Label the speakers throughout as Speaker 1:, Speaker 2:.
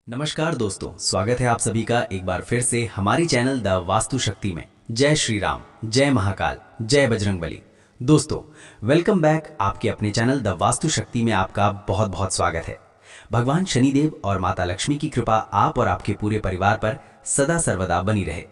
Speaker 1: नमस्कार दोस्तों, स्वागत है आप सभी का एक बार फिर से हमारी चैनल द वास्तु शक्ति में। जय श्री राम, जय महाकाल, जय बजरंगबली। दोस्तों, वेलकम बैक। आपके अपने चैनल द वास्तु शक्ति में आपका बहुत बहुत स्वागत है। भगवान शनिदेव और माता लक्ष्मी की कृपा आप और आपके पूरे परिवार पर सदा सर्वदा बनी रहे।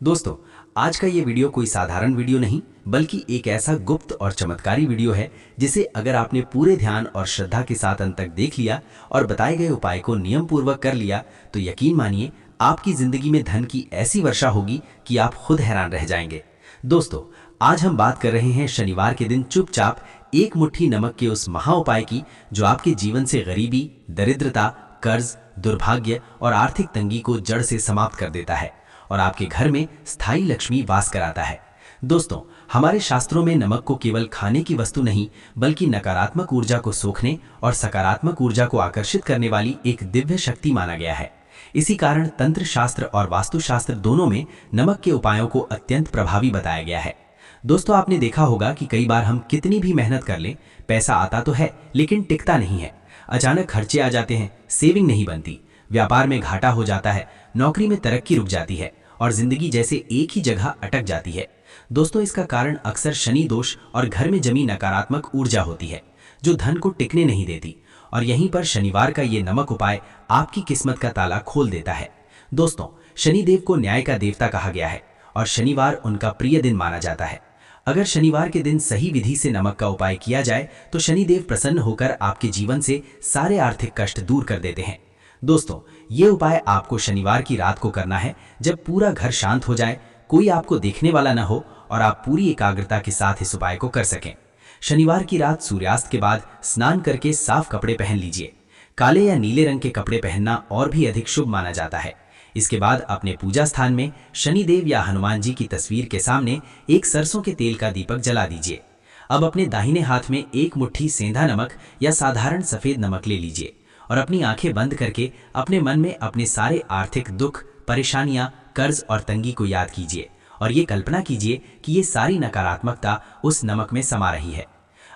Speaker 1: दोस्तों, आज का ये वीडियो कोई साधारण वीडियो नहीं, बल्कि एक ऐसा गुप्त और चमत्कारी वीडियो है जिसे अगर आपने पूरे ध्यान और श्रद्धा के साथ अंत तक देख लिया और बताए गए उपाय को नियम पूर्वक कर लिया तो यकीन मानिए आपकी जिंदगी में धन की ऐसी वर्षा होगी कि आप खुद हैरान रह जाएंगे। दोस्तों, आज हम बात कर रहे हैं शनिवार के दिन चुपचाप एक मुट्ठी नमक के उस महा उपाय की जो आपके जीवन से गरीबी, दरिद्रता, कर्ज, दुर्भाग्य और आर्थिक तंगी को जड़ से समाप्त कर देता है और आपके घर में स्थायी लक्ष्मी वास कराता है। दोस्तों, हमारे शास्त्रों में नमक को केवल खाने की वस्तु नहीं, बल्कि नकारात्मक ऊर्जा को सोखने और सकारात्मक ऊर्जा को आकर्षित करने वाली एक दिव्य शक्ति माना गया है। इसी कारण तंत्र शास्त्र और वास्तुशास्त्र दोनों में नमक के उपायों को अत्यंत प्रभावी बताया गया है। दोस्तों, आपने देखा होगा कि कई बार हम कितनी भी मेहनत कर लें, पैसा आता तो है लेकिन टिकता नहीं है। अचानक खर्चे आ जाते हैं, सेविंग नहीं बनती, व्यापार में घाटा हो जाता है, नौकरी में तरक्की रुक जाती है और जिंदगी जैसे एक ही जगह अटक जाती है। दोस्तों, इसका कारण अक्सर शनि दोष और घर में जमी नकारात्मक ऊर्जा होती है जो धन को टिकने नहीं देती। और यहीं पर शनिवार का ये नमक उपाय आपकी किस्मत का ताला खोल देता है। दोस्तों, शनिदेव को न्याय का देवता कहा गया है और शनिवार उनका प्रिय दिन माना जाता है। अगर शनिवार के दिन सही विधि से नमक का उपाय किया जाए तो शनिदेव प्रसन्न होकर आपके जीवन से सारे आर्थिक कष्ट दूर कर देते हैं। दोस्तों, ये उपाय आपको शनिवार की रात को करना है जब पूरा घर शांत हो जाए, कोई आपको देखने वाला न हो और आप पूरी एकाग्रता के साथ इस उपाय को कर सकें। शनिवार की रात सूर्यास्त के बाद स्नान करके साफ कपड़े पहन लीजिए। काले या नीले रंग के कपड़े पहनना और भी अधिक शुभ माना जाता है। इसके बाद अपने पूजा स्थान में शनिदेव या हनुमान जी की तस्वीर के सामने एक सरसों के तेल का दीपक जला दीजिए। अब अपने दाहिने हाथ में एक मुट्ठी सेंधा नमक या साधारण सफेद नमक ले लीजिए और अपनी आंखें बंद करके अपने मन में अपने सारे आर्थिक दुख, परेशानियां, कर्ज और तंगी को याद कीजिए और ये कल्पना कीजिए कि ये सारी नकारात्मकता उस नमक में समा रही है।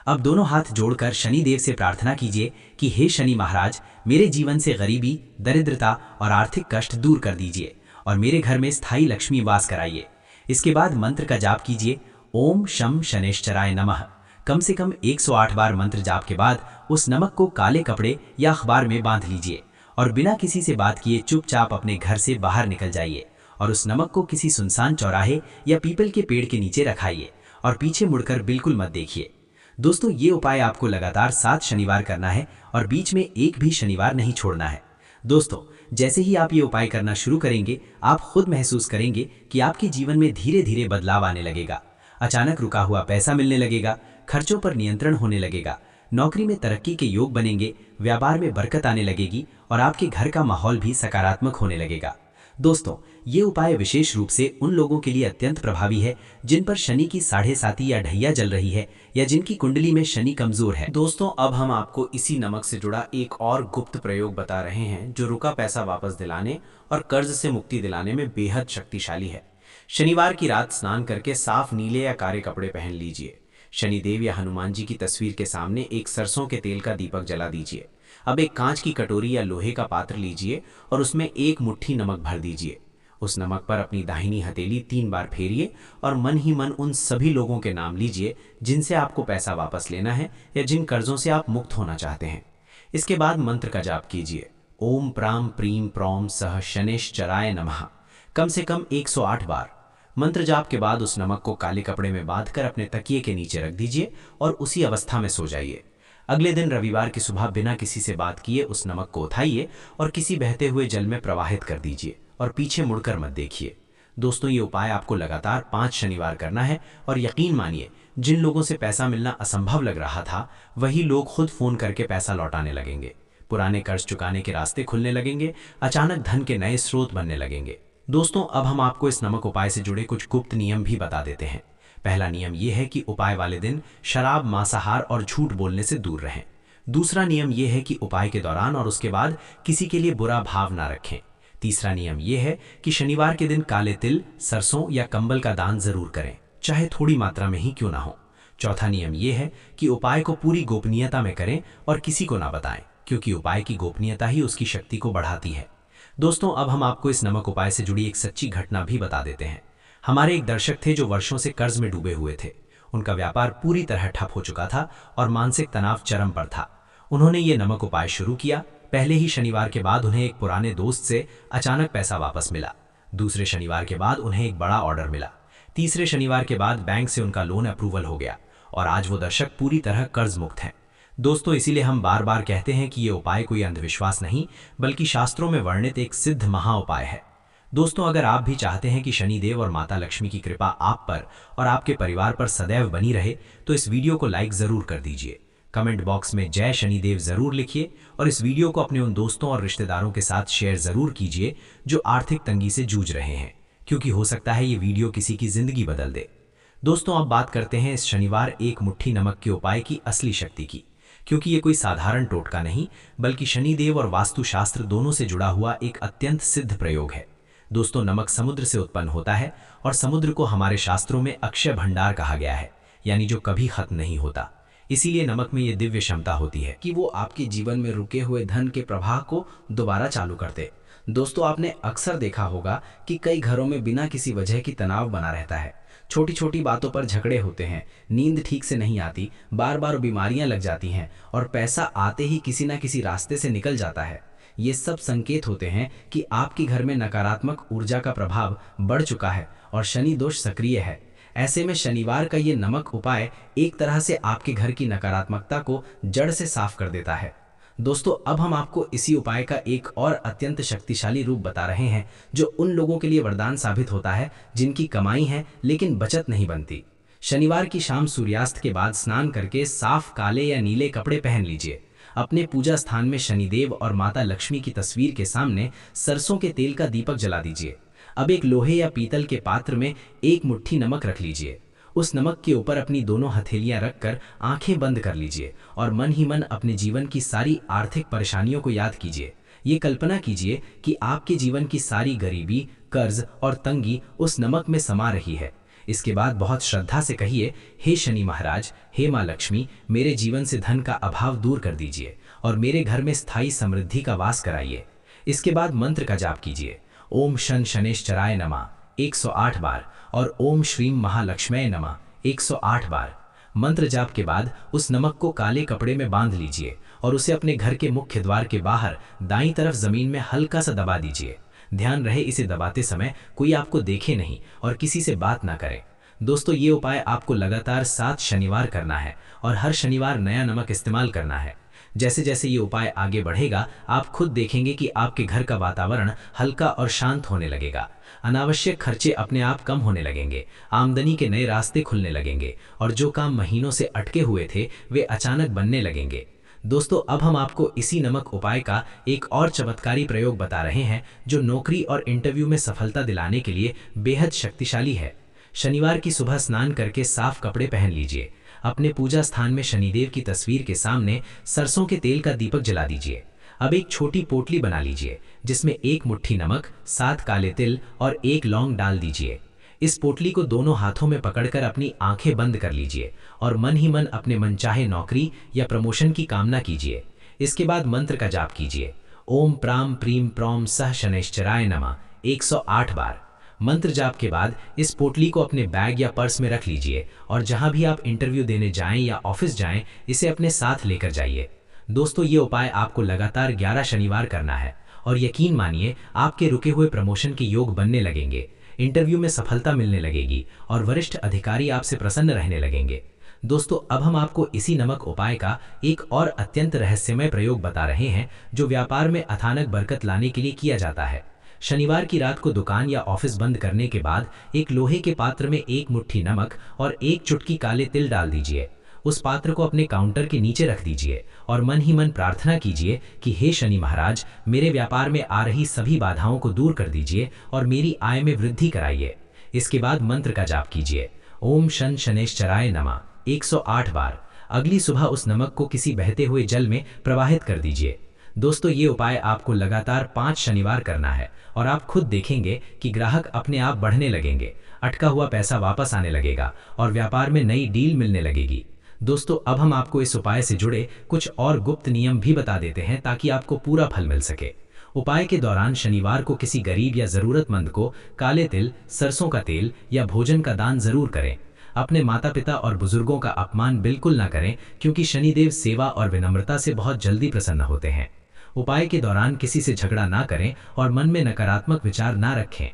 Speaker 1: अब दोनों हाथ जोड़कर शनिदेव से प्रार्थना कीजिए कि हे शनि महाराज, मेरे जीवन से गरीबी, दरिद्रता और आर्थिक कष्ट दूर कर दीजिए और मेरे घर में स्थायी लक्ष्मी वास कराइए। इसके बाद मंत्र का जाप कीजिए, ओम शम शनेश्चराय नमः। कम से कम 108 बार मंत्र जाप के बाद उस नमक को काले कपड़े या अखबार में बांध लीजिए और बिना किसी से बात किए चुपचाप अपने घर से बाहर निकल जाइए और उस नमक को किसी सुनसान चौराहे या पीपल के पेड़ के नीचे रखाइए और पीछे मुड़कर बिल्कुल मत देखिए। दोस्तों, ये उपाय आपको लगातार 7 शनिवार करना है और बीच में एक भी शनिवार नहीं छोड़ना है। दोस्तों, जैसे ही आप ये उपाय करना शुरू करेंगे, आप खुद महसूस करेंगे कि आपके जीवन में धीरे धीरे बदलाव आने लगेगा। अचानक रुका हुआ पैसा मिलने लगेगा, खर्चों पर नियंत्रण होने लगेगा, नौकरी में तरक्की के योग बनेंगे, व्यापार में बरकत आने लगेगी और आपके घर का माहौल भी सकारात्मक होने लगेगा। दोस्तों, ये उपाय विशेष रूप से उन लोगों के लिए अत्यंत प्रभावी है जिन पर शनि की 7.5 या ढैया जल रही है या जिनकी कुंडली में शनि कमजोर है। दोस्तों, अब हम आपको इसी नमक से जुड़ा एक और गुप्त प्रयोग बता रहे हैं जो रुका पैसा वापस दिलाने और कर्ज से मुक्ति दिलाने में बेहद शक्तिशाली है। शनिवार की रात स्नान करके साफ नीले या काले कपड़े पहन लीजिए। शनिदेव या हनुमान जी की तस्वीर के सामने एक सरसों के तेल का दीपक जला दीजिए। अब एक कांच की कटोरी या लोहे का पात्र लीजिए और उसमें एक मुट्ठी नमक भर दीजिए। उस नमक पर अपनी दाहिनी हथेली 3 बार फेरिए और मन ही मन उन सभी लोगों के नाम लीजिए जिनसे आपको पैसा वापस लेना है या जिन कर्जों से आप मुक्त होना चाहते हैं। इसके बाद मंत्र का जाप कीजिए, ओम प्राम प्रीम प्रौम सह शनेश्चराय नमः, कम से कम 108 बार। मंत्र जाप के बाद उस नमक को काले कपड़े में बांधकर अपने तकिए के नीचे रख दीजिए और उसी अवस्था में सो जाइए। अगले दिन रविवार की सुबह बिना किसी से बात किए उस नमक को उठाइए और किसी बहते हुए जल में प्रवाहित कर दीजिए और पीछे मुड़कर मत देखिए। दोस्तों, ये उपाय आपको लगातार 5 शनिवार करना है और यकीन मानिए, जिन लोगों से पैसा मिलना असंभव लग रहा था वही लोग खुद फोन करके पैसा लौटाने लगेंगे, पुराने कर्ज चुकाने के रास्ते खुलने लगेंगे, अचानक धन के नए स्रोत बनने लगेंगे। दोस्तों, अब हम आपको इस नमक उपाय से जुड़े कुछ गुप्त नियम भी बता देते हैं। पहला नियम यह है कि उपाय वाले दिन शराब, मांसाहार और झूठ बोलने से दूर रहें। दूसरा नियम यह है कि उपाय के दौरान और उसके बाद किसी के लिए बुरा भाव ना रखें। तीसरा नियम यह है कि शनिवार के दिन काले तिल, सरसों या कंबल का दान जरूर करें, चाहे थोड़ी मात्रा में ही क्यों ना हो। चौथा नियम यह है कि उपाय को पूरी गोपनीयता में करें और किसी को ना बताएं, क्योंकि उपाय की गोपनीयता ही उसकी शक्ति को बढ़ाती है। दोस्तों, अब हम आपको इस नमक उपाय से जुड़ी एक सच्ची घटना भी बता देते हैं। हमारे एक दर्शक थे जो वर्षों से कर्ज में डूबे हुए थे। उनका व्यापार पूरी तरह ठप हो चुका था और मानसिक तनाव चरम पर था। उन्होंने ये नमक उपाय शुरू किया। पहले ही शनिवार के बाद उन्हें एक पुराने दोस्त से अचानक पैसा वापस मिला। दूसरे शनिवार के बाद उन्हें एक बड़ा ऑर्डर मिला। तीसरे शनिवार के बाद बैंक से उनका लोन अप्रूवल हो गया और आज वो दर्शक पूरी तरह कर्ज मुक्त हैं। दोस्तों, इसीलिए हम बार बार कहते हैं कि ये उपाय कोई अंधविश्वास नहीं, बल्कि शास्त्रों में वर्णित एक सिद्ध महा उपाय है। दोस्तों, अगर आप भी चाहते हैं कि शनिदेव और माता लक्ष्मी की कृपा आप पर और आपके परिवार पर सदैव बनी रहे, तो इस वीडियो को लाइक जरूर कर दीजिए। कमेंट बॉक्स में जय शनिदेव जरूर लिखिए और इस वीडियो को अपने उन दोस्तों और रिश्तेदारों के साथ शेयर जरूर कीजिए जो आर्थिक तंगी से जूझ रहे हैं, क्योंकि हो सकता है ये वीडियो किसी की जिंदगी बदल दे। दोस्तों, अब बात करते हैं इस शनिवार एक मुट्ठी नमक के उपाय की असली शक्ति की, क्योंकि ये कोई साधारण टोटका नहीं, बल्कि शनिदेव और वास्तुशास्त्र दोनों से जुड़ा हुआ एक अत्यंत सिद्ध प्रयोग है। दोस्तों, नमक समुद्र से उत्पन्न होता है और समुद्र को हमारे शास्त्रों में अक्षय भंडार कहा गया है, यानी जो कभी खत्म नहीं होता। इसीलिए नमक में ये दिव्य क्षमता होती है कि वो आपके जीवन में रुके हुए धन के प्रवाह को दोबारा चालू कर दे। दोस्तों, आपने अक्सर देखा होगा कि कई घरों में बिना किसी वजह की तनाव बना रहता है। छोटी छोटी बातों पर झगड़े होते हैं, नींद ठीक से नहीं आती, बार बार बीमारियां लग जाती हैं और पैसा आते ही किसी ना किसी रास्ते से निकल जाता है। ये सब संकेत होते हैं कि आपके घर में नकारात्मक ऊर्जा का प्रभाव बढ़ चुका है और शनि दोष सक्रिय है। ऐसे में शनिवार का ये नमक उपाय एक तरह से आपके घर की नकारात्मकता को जड़ से साफ कर देता है। दोस्तों, अब हम आपको इसी उपाय का एक और अत्यंत शक्तिशाली रूप बता रहे हैं जो उन लोगों के लिए वरदान साबित होता है जिनकी कमाई है लेकिन बचत नहीं बनती। शनिवार की शाम सूर्यास्त के बाद स्नान करके साफ काले या नीले कपड़े पहन लीजिए। अपने पूजा स्थान में शनिदेव और माता लक्ष्मी की तस्वीर के सामने सरसों के तेल का दीपक जला दीजिए। अब एक लोहे या पीतल के पात्र में एक मुट्ठी नमक रख लीजिए। उस नमक के ऊपर अपनी दोनों हथेलियां रखकर आंखें बंद कर लीजिए और मन ही मन अपने जीवन की सारी आर्थिक परेशानियों को याद कीजिए। ये कल्पना कीजिए कि आपके जीवन की सारी गरीबी, कर्ज और तंगी उस नमक में समा रही है। इसके बाद बहुत श्रद्धा से कहिए, हे शनि महाराज, हे माँ लक्ष्मी, मेरे जीवन से धन का अभाव दूर कर दीजिए और मेरे घर में स्थायी समृद्धि का वास कराइए। इसके बाद मंत्र का जाप कीजिए। ओम शन शनेश्चराय नमः 108 बार और ओम श्रीम महालक्ष्मय नमः 108 बार। मंत्र जाप के बाद उस नमक को काले कपड़े में बांध लीजिए और उसे अपने घर के मुख्य द्वार के बाहर दाईं तरफ जमीन में हल्का सा दबा दीजिए। ध्यान रहे, इसे दबाते समय कोई आपको देखे नहीं और किसी से बात ना करे। दोस्तों, ये उपाय आपको लगातार 7 शनिवार करना है और हर शनिवार नया नमक इस्तेमाल करना है। जैसे जैसे ये उपाय आगे बढ़ेगा, आप खुद देखेंगे कि आपके घर का वातावरण हल्का और शांत होने लगेगा। अनावश्यक खर्चे अपने आप कम होने लगेंगे, आमदनी के नए रास्ते खुलने लगेंगे और जो काम महीनों से अटके हुए थे वे अचानक बनने लगेंगे। दोस्तों, अब हम आपको इसी नमक उपाय का एक और चमत्कारी प्रयोग बता रहे हैं जो नौकरी और इंटरव्यू में सफलता दिलाने के लिए बेहद शक्तिशाली है। शनिवार की सुबह स्नान करके साफ कपड़े पहन लीजिए। अपने पूजा स्थान में शनिदेव की तस्वीर के सामने सरसों के तेल का दीपक जला दीजिए। अब एक छोटी पोटली बना लीजिए जिसमें एक मुट्ठी नमक, 7 काले तिल और 1 लौंग डाल दीजिए। इस पोटली को दोनों हाथों में पकड़कर अपनी आंखें बंद कर लीजिए और मन ही मन अपने मनचाहे नौकरी या प्रमोशन की कामना कीजिए। इसके बाद मंत्र का जाप कीजिए। ओम प्राम प्रीम प्रौम सह शनैश्चराय नमः 108 बार। मंत्र जाप के बाद इस पोटली को अपने बैग या पर्स में रख लीजिए और जहां भी आप इंटरव्यू देने जाएं या ऑफिस जाएं, इसे अपने साथ लेकर जाइए। दोस्तों, ये उपाय आपको लगातार 11 शनिवार करना है और यकीन मानिए, आपके रुके हुए प्रमोशन के योग बनने लगेंगे, इंटरव्यू में सफलता मिलने लगेगी और वरिष्ठ अधिकारी आपसे प्रसन्न रहने लगेंगे। दोस्तों, अब हम आपको इसी नमक उपाय का एक और अत्यंत रहस्यमय प्रयोग बता रहे हैं जो व्यापार में अचानक बरकत लाने के लिए किया जाता है। शनिवार की रात को दुकान या ऑफिस बंद करने के बाद एक लोहे के पात्र में एक मुट्ठी नमक और एक चुटकी काले तिल डाल दीजिए। उस पात्र को अपने काउंटर के नीचे रख दीजिए और मन ही मन प्रार्थना कीजिए कि हे शनि महाराज, मेरे व्यापार में आ रही सभी बाधाओं को दूर कर दीजिए और मेरी आय में वृद्धि कराइए। इसके बाद मंत्र का जाप कीजिए। ओम शन शनैश्चराय नमः 108 बार। अगली सुबह उस नमक को किसी बहते हुए जल में प्रवाहित कर दीजिए। दोस्तों, ये उपाय आपको लगातार 5 शनिवार करना है और आप खुद देखेंगे कि ग्राहक अपने आप बढ़ने लगेंगे, अटका हुआ पैसा वापस आने लगेगा और व्यापार में नई डील मिलने लगेगी। दोस्तों, अब हम आपको इस उपाय से जुड़े कुछ और गुप्त नियम भी बता देते हैं ताकि आपको पूरा फल मिल सके।
Speaker 2: उपाय के दौरान शनिवार को किसी गरीब या ज़रूरतमंद को काले तिल, सरसों का तेल या भोजन का दान जरूर करें। अपने माता पिता और बुजुर्गों का अपमान बिल्कुल ना करें, क्योंकि शनिदेव सेवा और विनम्रता से बहुत जल्दी प्रसन्न होते हैं। उपाय के दौरान किसी से झगड़ा ना करें और मन में नकारात्मक विचार ना रखें।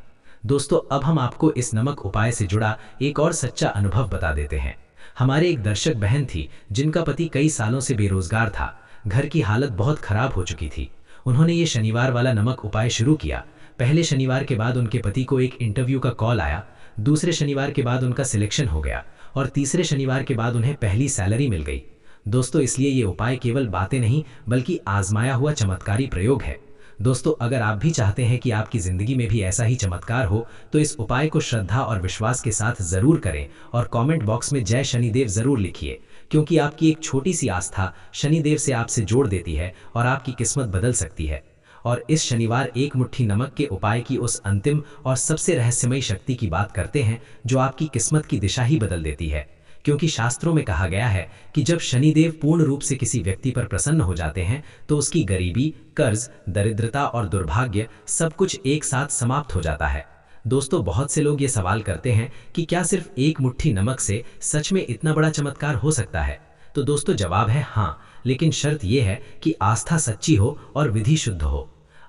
Speaker 2: दोस्तों, अब हम आपको इस नमक उपाय से जुड़ा एक और सच्चा अनुभव बता देते हैं। हमारे एक दर्शक बहन थी जिनका पति कई सालों से बेरोजगार था। घर की हालत बहुत खराब हो चुकी थी। उन्होंने ये शनिवार वाला नमक उपाय शुरू किया। पहले शनिवार के बाद उनके पति को एक इंटरव्यू का कॉल आया, दूसरे शनिवार के बाद उनका सिलेक्शन हो गया और तीसरे शनिवार के बाद उन्हें पहली सैलरी मिल गई। दोस्तों, इसलिए ये उपाय केवल बातें नहीं बल्कि आजमाया हुआ चमत्कारी प्रयोग है। दोस्तों, अगर आप भी चाहते हैं कि आपकी ज़िंदगी में भी ऐसा ही चमत्कार हो, तो इस उपाय को श्रद्धा और विश्वास के साथ ज़रूर करें और कमेंट बॉक्स में जय शनिदेव ज़रूर लिखिए, क्योंकि आपकी एक छोटी सी आस्था शनिदेव से आपसे जोड़ देती है और आपकी किस्मत बदल सकती है। और इस शनिवार एक मुट्ठी नमक के उपाय की उस अंतिम और सबसे रहस्यमयी शक्ति की बात करते हैं जो आपकी किस्मत की दिशा ही बदल देती है। क्योंकि शास्त्रों में कहा गया है कि जब शनिदेव पूर्ण रूप से किसी व्यक्ति पर प्रसन्न हो जाते हैं तो उसकी गरीबी, कर्ज, दरिद्रता और दुर्भाग्य सब कुछ एक साथ समाप्त हो जाता है। दोस्तों, बहुत से लोग ये सवाल करते हैं कि क्या सिर्फ एक मुट्ठी नमक से सच में इतना बड़ा चमत्कार हो सकता है? तो दोस्तों, जवाब है हाँ, लेकिन शर्त यह है कि आस्था सच्ची हो और विधि शुद्ध हो।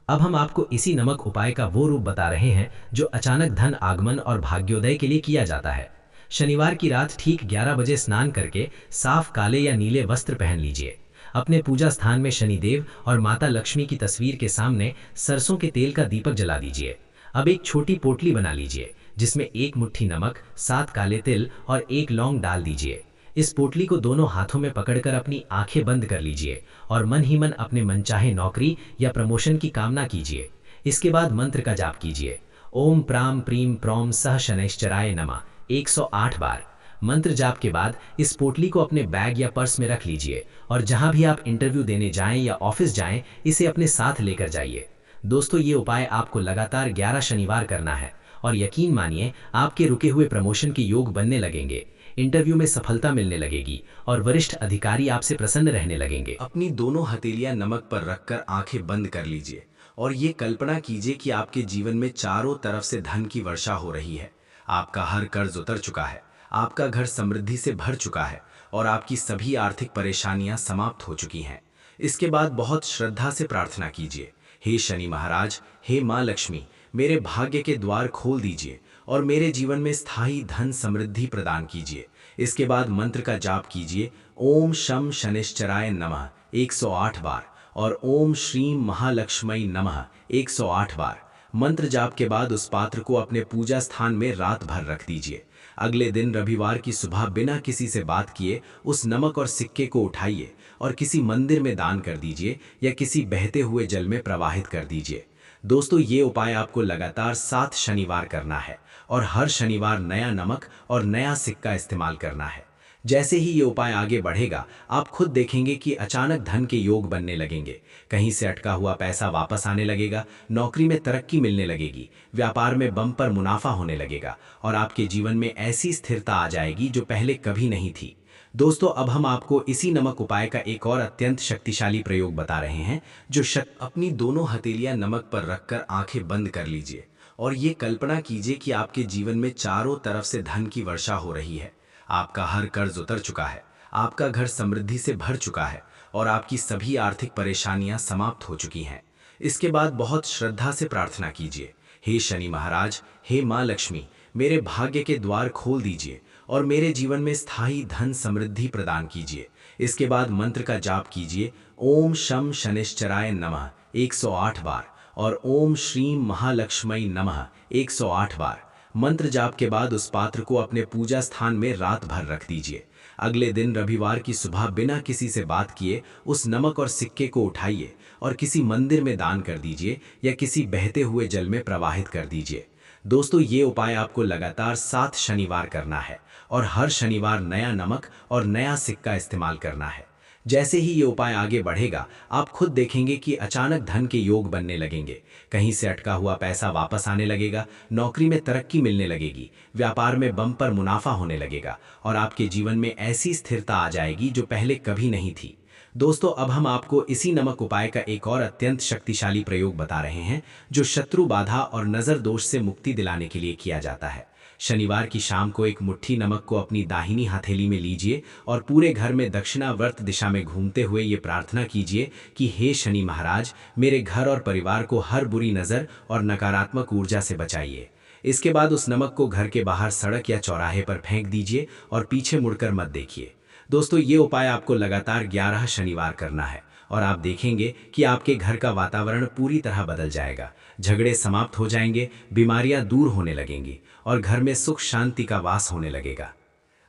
Speaker 2: अब हम आपको इसी नमक उपाय का वो रूप बता रहे हैं जो अचानक धन आगमन और भाग्योदय के लिए किया जाता है। शनिवार की रात ठीक 11 बजे स्नान करके साफ काले या नीले वस्त्र पहन लीजिए। अपने पूजा स्थान में शनिदेव और माता लक्ष्मी की तस्वीर के सामने सरसों के तेल का दीपक जला दीजिए। अब एक छोटी पोटली बना लीजिए जिसमें एक मुट्ठी नमक, 7 काले तिल और एक लौंग डाल दीजिए। इस पोटली को दोनों हाथों में पकड़कर अपनी आंखें बंद कर लीजिए और मन ही मन अपने मनचाहे नौकरी या प्रमोशन की कामना कीजिए। इसके बाद मंत्र का जाप कीजिए। ओम प्राम प्रीम प्रौम सह शनैश्चराय नमः 108 बार। मंत्र जाप के बाद इस पोटली को अपने बैग या पर्स में रख लीजिए और जहां भी आप इंटरव्यू देने जाएं या ऑफिस जाएं, इसे अपने साथ लेकर जाइए। दोस्तों, ये उपाय आपको लगातार 11 शनिवार करना है और यकीन मानिए आपके रुके हुए प्रमोशन के योग बनने लगेंगे, इंटरव्यू में सफलता मिलने लगेगी और वरिष्ठ अधिकारी आपसे प्रसन्न रहने लगेंगे।
Speaker 1: अपनी दोनों हथेलियां नमक पर रखकर आंखें बंद कर लीजिए और ये कल्पना कीजिए कि आपके जीवन में चारों तरफ से धन की वर्षा हो रही है। आपका हर कर्ज उतर चुका है, आपका घर समृद्धि से भर चुका है और आपकी सभी आर्थिक परेशानियां समाप्त हो चुकी हैं। इसके बाद बहुत श्रद्धा से प्रार्थना कीजिए, हे शनि महाराज, हे माँ लक्ष्मी, मेरे भाग्य के द्वार खोल दीजिए और मेरे जीवन में स्थायी धन समृद्धि प्रदान कीजिए। इसके बाद मंत्र का जाप कीजिए, ओम शम शनिश्चराय नमः 108 बार और ओम श्रीम महालक्ष्मी नमः 108 बार। मंत्र जाप के बाद उस पात्र को अपने पूजा स्थान में रात भर रख दीजिए। अगले दिन रविवार की सुबह बिना किसी से बात किए उस नमक और सिक्के को उठाइए और किसी मंदिर में दान कर दीजिए या किसी बहते हुए जल में प्रवाहित कर दीजिए। दोस्तों, ये उपाय आपको लगातार 7 शनिवार करना है और हर शनिवार नया नमक और नया सिक्का इस्तेमाल करना है। जैसे ही ये उपाय आगे बढ़ेगा, आप खुद देखेंगे कि अचानक धन के योग बनने लगेंगे, कहीं से अटका हुआ पैसा वापस आने लगेगा, नौकरी में तरक्की मिलने लगेगी, व्यापार में बम्पर मुनाफा होने लगेगा और आपके जीवन में ऐसी स्थिरता आ जाएगी जो पहले कभी नहीं थी। दोस्तों, अब हम आपको इसी नमक उपाय का एक और अत्यंत शक्तिशाली प्रयोग बता रहे हैं जो अपनी दोनों हथेलियां नमक पर रखकर आंखें बंद कर लीजिए और ये कल्पना कीजिए कि आपके जीवन में चारों तरफ से धन की वर्षा हो रही है। आपका हर कर्ज उतर चुका है, आपका घर समृद्धि से भर चुका है और आपकी सभी आर्थिक परेशानियां समाप्त हो चुकी हैं। इसके बाद बहुत श्रद्धा से प्रार्थना कीजिए, हे शनि महाराज, हे माँ लक्ष्मी, मेरे भाग्य के द्वार खोल दीजिए और मेरे जीवन में स्थायी धन समृद्धि प्रदान कीजिए। इसके बाद मंत्र का जाप कीजिए, ओम शम शनिश्चराय नमः 108 बार और ओम श्रीम महालक्ष्मी नमः 108 बार। मंत्र जाप के बाद उस पात्र को अपने पूजा स्थान में रात भर रख दीजिए। अगले दिन रविवार की सुबह बिना किसी से बात किए उस नमक और सिक्के को उठाइए और किसी मंदिर में दान कर दीजिए या किसी बहते हुए जल में प्रवाहित कर दीजिए। दोस्तों, ये उपाय आपको लगातार 7 शनिवार करना है और हर शनिवार नया नमक और नया सिक्का इस्तेमाल करना है। जैसे ही ये उपाय आगे बढ़ेगा, आप खुद देखेंगे कि अचानक धन के योग बनने लगेंगे, कहीं से अटका हुआ पैसा वापस आने लगेगा, नौकरी में तरक्की मिलने लगेगी, व्यापार में बम्पर मुनाफा होने लगेगा और आपके जीवन में ऐसी स्थिरता आ जाएगी जो पहले कभी नहीं थी। दोस्तों अब हम आपको इसी नमक उपाय का एक और अत्यंत शक्तिशाली प्रयोग बता रहे हैं जो शत्रु बाधा और नज़र दोष से मुक्ति दिलाने के लिए किया जाता है। शनिवार की शाम को एक मुट्ठी नमक को अपनी दाहिनी हथेली में लीजिए और पूरे घर में दक्षिणावर्त दिशा में घूमते हुए ये प्रार्थना कीजिए कि हे शनि महाराज, मेरे घर और परिवार को हर बुरी नज़र और नकारात्मक ऊर्जा से बचाइए। इसके बाद उस नमक को घर के बाहर सड़क या चौराहे पर फेंक दीजिए और पीछे मुड़कर मत देखिए। दोस्तों ये उपाय आपको लगातार 11 शनिवार करना है और आप देखेंगे कि आपके घर का वातावरण पूरी तरह बदल जाएगा। झगड़े समाप्त हो जाएंगे, बीमारियां दूर होने लगेंगी और घर में सुख शांति का वास होने लगेगा।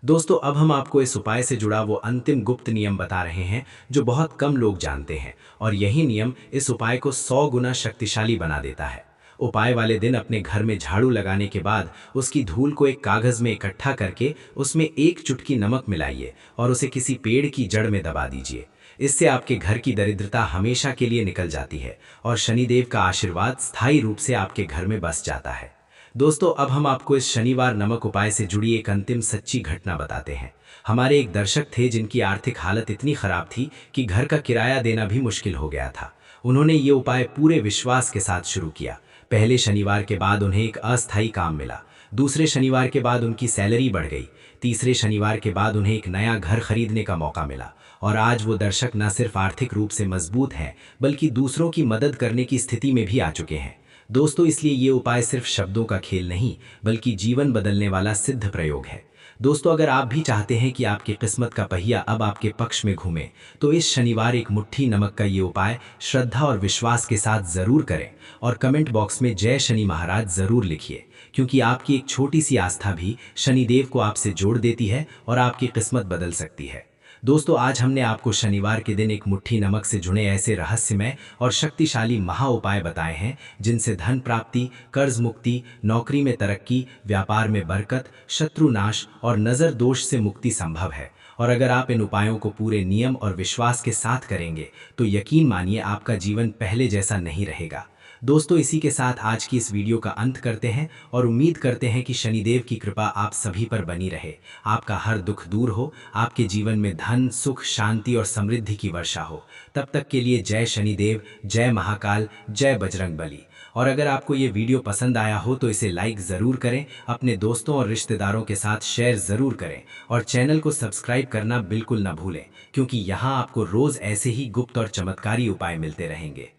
Speaker 1: दोस्तों अब हम आपको इस उपाय से जुड़ा वो अंतिम गुप्त नियम बता रहे हैं जो बहुत कम लोग जानते हैं और यही नियम इस उपाय को 100 गुना शक्तिशाली बना देता है। उपाय वाले दिन अपने घर में झाड़ू लगाने के बाद उसकी धूल को एक कागज़ में इकट्ठा करके उसमें एक चुटकी नमक मिलाइए और उसे किसी पेड़ की जड़ में दबा दीजिए। इससे आपके घर की दरिद्रता हमेशा के लिए निकल जाती है और शनिदेव का आशीर्वाद स्थायी रूप से आपके घर में बस जाता है। दोस्तों अब हम आपको इस शनिवार नमक उपाय से जुड़ी एक अंतिम सच्ची घटना बताते हैं। हमारे एक दर्शक थे जिनकी आर्थिक हालत इतनी खराब थी कि घर का किराया देना भी मुश्किल हो गया था। उन्होंने ये उपाय पूरे विश्वास के साथ शुरू किया। पहले शनिवार के बाद उन्हें एक अस्थायी काम मिला, दूसरे शनिवार के बाद उनकी सैलरी बढ़ गई, तीसरे शनिवार के बाद उन्हें एक नया घर खरीदने का मौका मिला और आज वो दर्शक न सिर्फ आर्थिक रूप से मजबूत हैं बल्कि दूसरों की मदद करने की स्थिति में भी आ चुके हैं। दोस्तों इसलिए ये उपाय सिर्फ शब्दों का खेल नहीं बल्कि जीवन बदलने वाला सिद्ध प्रयोग है। दोस्तों अगर आप भी चाहते हैं कि आपकी किस्मत का पहिया अब आपके पक्ष में घूमे तो इस शनिवार एक मुट्ठी नमक का ये उपाय श्रद्धा और विश्वास के साथ ज़रूर करें और कमेंट बॉक्स में जय शनि महाराज ज़रूर लिखिए, क्योंकि आपकी एक छोटी सी आस्था भी शनिदेव को आपसे जोड़ देती है और आपकी किस्मत बदल सकती है। दोस्तों आज हमने आपको शनिवार के दिन एक मुट्ठी नमक से जुड़े ऐसे रहस्यमय और शक्तिशाली महा उपाय बताए हैं जिनसे धन प्राप्ति, कर्ज मुक्ति, नौकरी में तरक्की, व्यापार में बरकत, शत्रु नाश और नज़र दोष से मुक्ति संभव है। और अगर आप इन उपायों को पूरे नियम और विश्वास के साथ करेंगे तो यकीन मानिए आपका जीवन पहले जैसा नहीं रहेगा। दोस्तों इसी के साथ आज की इस वीडियो का अंत करते हैं और उम्मीद करते हैं कि शनिदेव की कृपा आप सभी पर बनी रहे, आपका हर दुख दूर हो, आपके जीवन में धन, सुख, शांति और समृद्धि की वर्षा हो। तब तक के लिए जय शनिदेव, जय महाकाल, जय बजरंगबली। और अगर आपको ये वीडियो पसंद आया हो तो इसे लाइक ज़रूर करें, अपने दोस्तों और रिश्तेदारों के साथ शेयर ज़रूर करें और चैनल को सब्सक्राइब करना बिल्कुल ना भूलें, क्योंकि यहाँ आपको रोज़ ऐसे ही गुप्त और चमत्कारी उपाय मिलते रहेंगे।